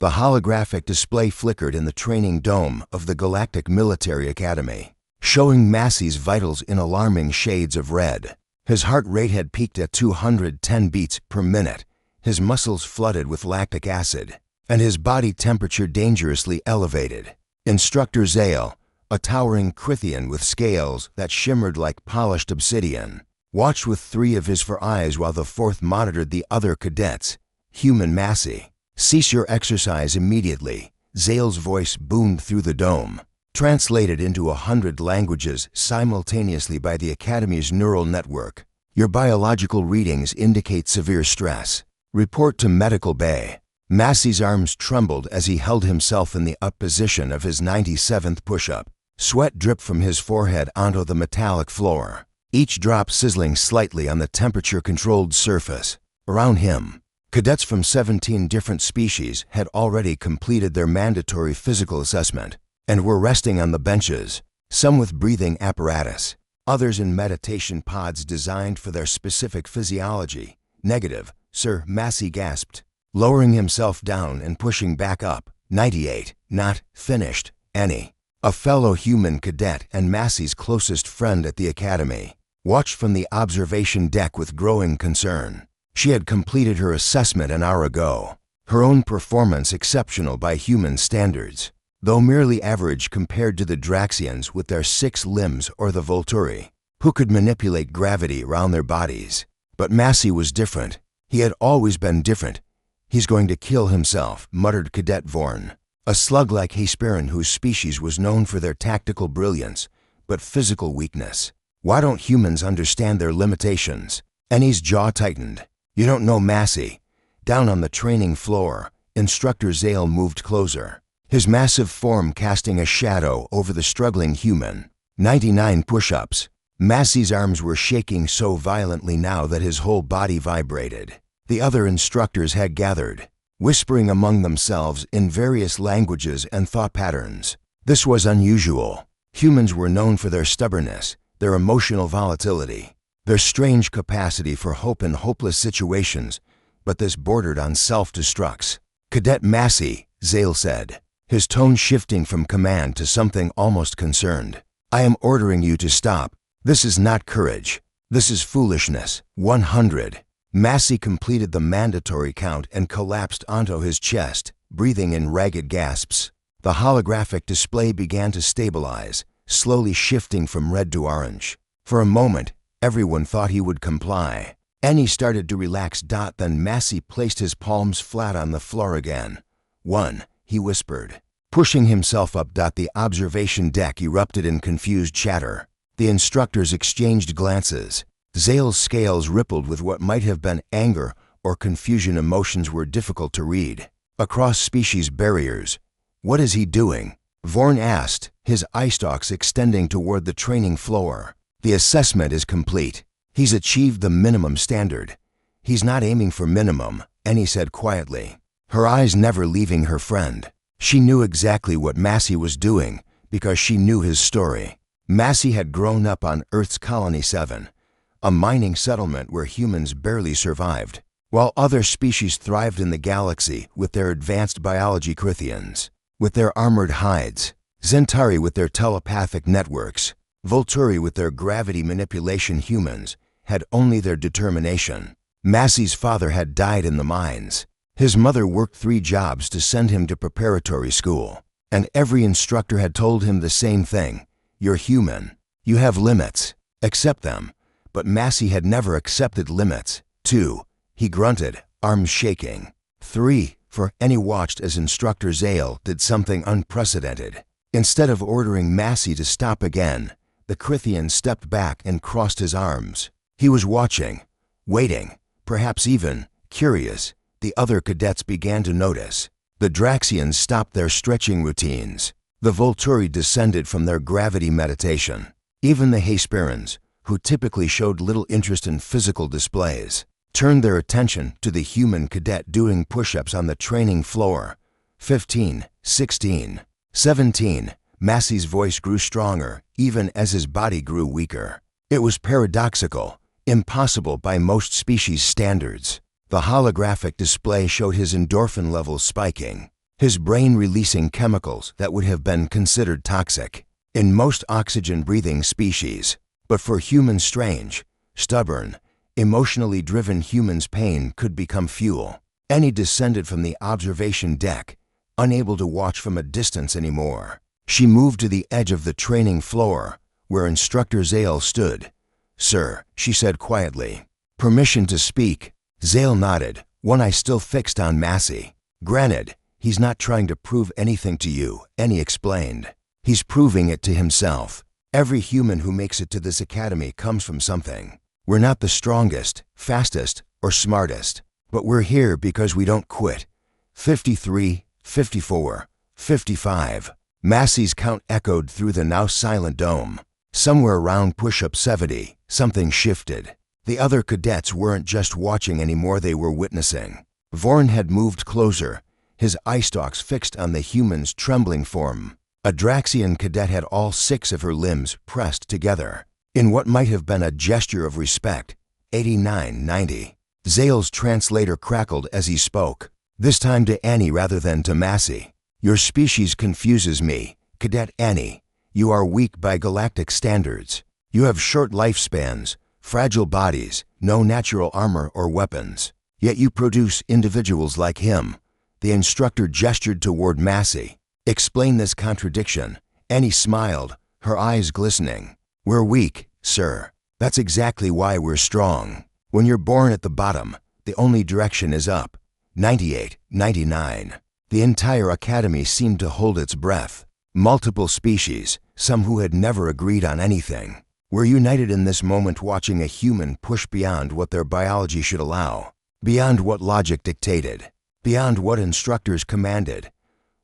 The holographic display flickered in the training dome of the Galactic Military Academy, showing Massey's vitals in alarming shades of red. His heart rate had peaked at 210 beats per minute, his muscles flooded with lactic acid, and his body temperature dangerously elevated. Instructor Zale, a towering Crithian with scales that shimmered like polished obsidian, watched with 3 of his 4 eyes while the 4th monitored the other cadets. Human Massey, cease your exercise immediately, Zale's voice boomed through the dome, translated into 100 languages simultaneously by the Academy's neural network. Your biological readings indicate severe stress. Report to Medical Bay. Massey's arms trembled as he held himself in the up position of his 97th push-up. Sweat dripped from his forehead onto the metallic floor, each drop sizzling slightly on the temperature-controlled surface. Around him, cadets from 17 different species had already completed their mandatory physical assessment and were resting on the benches, some with breathing apparatus, others in meditation pods designed for their specific physiology. Negative, sir, Massey gasped, lowering himself down and pushing back up. 98, not finished, any. A fellow human cadet and Massey's closest friend at the Academy watched from the observation deck with growing concern. She had completed her assessment an hour ago, her own performance exceptional by human standards, though merely average compared to the Draxians with their 6 limbs or the Volturi, who could manipulate gravity around their bodies. But Massey was different. He had always been different. He's going to kill himself, muttered Cadet Vorn, a slug-like Hesperan whose species was known for their tactical brilliance, but physical weakness. Why don't humans understand their limitations? Ennie's jaw tightened. You don't know Massey. Down on the training floor, Instructor Zale moved closer, his massive form casting a shadow over the struggling human. 99 push-ups. Massey's arms were shaking so violently now that his whole body vibrated. The other instructors had gathered, whispering among themselves in various languages and thought patterns. This was unusual. Humans were known for their stubbornness, their emotional volatility, their strange capacity for hope in hopeless situations, but this bordered on self-destructs. Cadet Massey, Zale said, his tone shifting from command to something almost concerned. I am ordering you to stop. This is not courage. This is foolishness. 100. Massey completed the mandatory count and collapsed onto his chest, breathing in ragged gasps. The holographic display began to stabilize, slowly shifting from red to orange. For a moment, everyone thought he would comply. Annie started to relax. Then Massey placed his palms flat on the floor again. 1, he whispered, pushing himself up. The observation deck erupted in confused chatter. The instructors exchanged glances. Zale's scales rippled with what might have been anger or confusion. Emotions were difficult to read. Across species barriers. What is he doing? Vorn asked, his eye stalks extending toward the training floor. The assessment is complete. He's achieved the minimum standard. He's not aiming for minimum, Annie said quietly, her eyes never leaving her friend. She knew exactly what Massey was doing because she knew his story. Massey had grown up on Earth's Colony 7, a mining settlement where humans barely survived, while other species thrived in the galaxy with their advanced biology. Crithians, with their armored hides, Zentari with their telepathic networks, Volturi with their gravity manipulation. Humans had only their determination. Massey's father had died in the mines. His mother worked 3 jobs to send him to preparatory school, and every instructor had told him the same thing. You're human. You have limits. Accept them. But Massey had never accepted limits. 2, he grunted, arms shaking. 3, for Annie watched as Instructor Zale did something unprecedented. Instead of ordering Massey to stop again, the Crithian stepped back and crossed his arms. He was watching, waiting, perhaps even curious. The other cadets began to notice. The Draxians stopped their stretching routines. The Volturi descended from their gravity meditation. Even the Hesperans, who typically showed little interest in physical displays, turned their attention to the human cadet doing push-ups on the training floor. 15, 16, 17. Massey's voice grew stronger, even as his body grew weaker. It was paradoxical, impossible by most species standards. The holographic display showed his endorphin levels spiking. his brain releasing chemicals that would have been considered toxic in most oxygen-breathing species. But for human strange, stubborn, emotionally driven humans, pain could become fuel. Annie descended from the observation deck, unable to watch from a distance anymore. She moved to the edge of the training floor, where Instructor Zale stood. "Sir," she said quietly. "Permission to speak?" Zale nodded, one eye still fixed on Massey. "Granted, he's not trying to prove anything to you," Annie explained. "He's proving it to himself. Every human who makes it to this academy comes from something. We're not the strongest, fastest, or smartest, but we're here because we don't quit." 53, 54, 55. Massey's count echoed through the now silent dome. Somewhere around push-up 70, something shifted. The other cadets weren't just watching anymore, they were witnessing. Vorn had moved closer, his eye stalks fixed on the human's trembling form. A Draxian cadet had all 6 of her limbs pressed together in what might have been a gesture of respect. 89, 90. Zale's translator crackled as he spoke, this time to Annie rather than to Massey. "Your species confuses me, Cadet Annie. You are weak by galactic standards. You have short lifespans, fragile bodies, no natural armor or weapons. Yet you produce individuals like him." The instructor gestured toward Massey. "Explain this contradiction." Annie smiled, her eyes glistening. "We're weak, sir. That's exactly why we're strong. When you're born at the bottom, the only direction is up." 98, 99. The entire academy seemed to hold its breath. Multiple species, some who had never agreed on anything, were united in this moment, watching a human push beyond what their biology should allow, beyond what logic dictated, beyond what instructors commanded.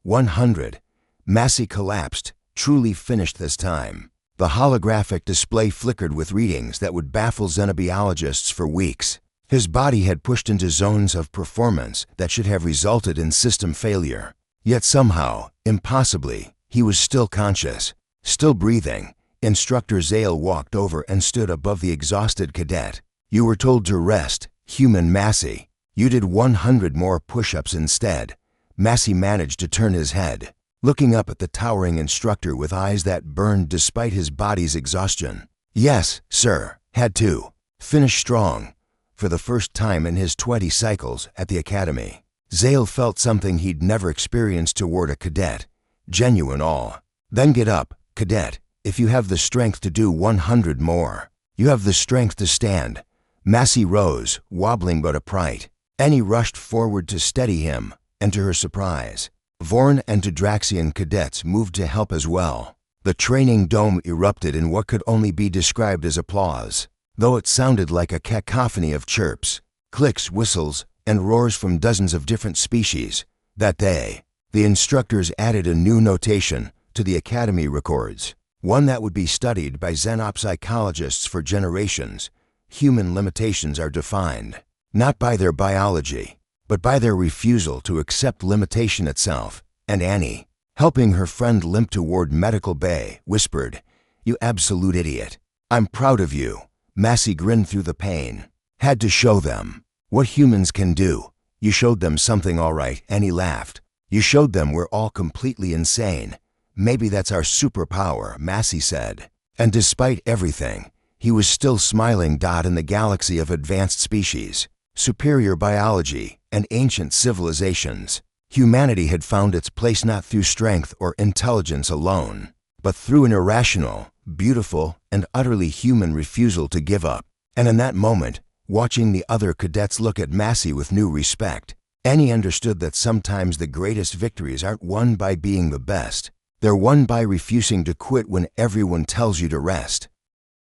100. Massey collapsed, truly finished this time. The holographic display flickered with readings that would baffle xenobiologists for weeks. His body had pushed into zones of performance that should have resulted in system failure. Yet somehow, impossibly, he was still conscious, still breathing. Instructor Zale walked over and stood above the exhausted cadet. "You were told to rest, human Massey. You did 100 more push-ups instead." Massey managed to turn his head, looking up at the towering instructor with eyes that burned despite his body's exhaustion. "Yes, sir. Had to. Finish strong." For the first time in his 20 cycles at the academy, Zale felt something he'd never experienced toward a cadet, genuine awe. "Then get up, cadet. If you have the strength to do 100 more, you have the strength to stand." Massey rose, wobbling but upright. Annie rushed forward to steady him, and to her surprise, Vorn and Draxian cadets moved to help as well. The training dome erupted in what could only be described as applause, though it sounded like a cacophony of chirps, clicks, whistles, and roars from dozens of different species. That day, the instructors added a new notation to the academy records, one that would be studied by xenopsychologists for generations. Human limitations are defined, not by their biology, but by their refusal to accept limitation itself. And Annie, helping her friend limp toward medical bay, whispered, "You absolute idiot. I'm proud of you." Massey grinned through the pain. "Had to show them what humans can do." "You showed them something, all right," Annie laughed. "You showed them we're all completely insane. Maybe that's our superpower," Massey said. And despite everything, he was still smiling. In the galaxy of advanced species, superior biology, and ancient civilizations, humanity had found its place not through strength or intelligence alone, but through an irrational, beautiful, and utterly human refusal to give up. And in that moment, watching the other cadets look at Massey with new respect, Annie understood that sometimes the greatest victories aren't won by being the best. They're won by refusing to quit when everyone tells you to rest.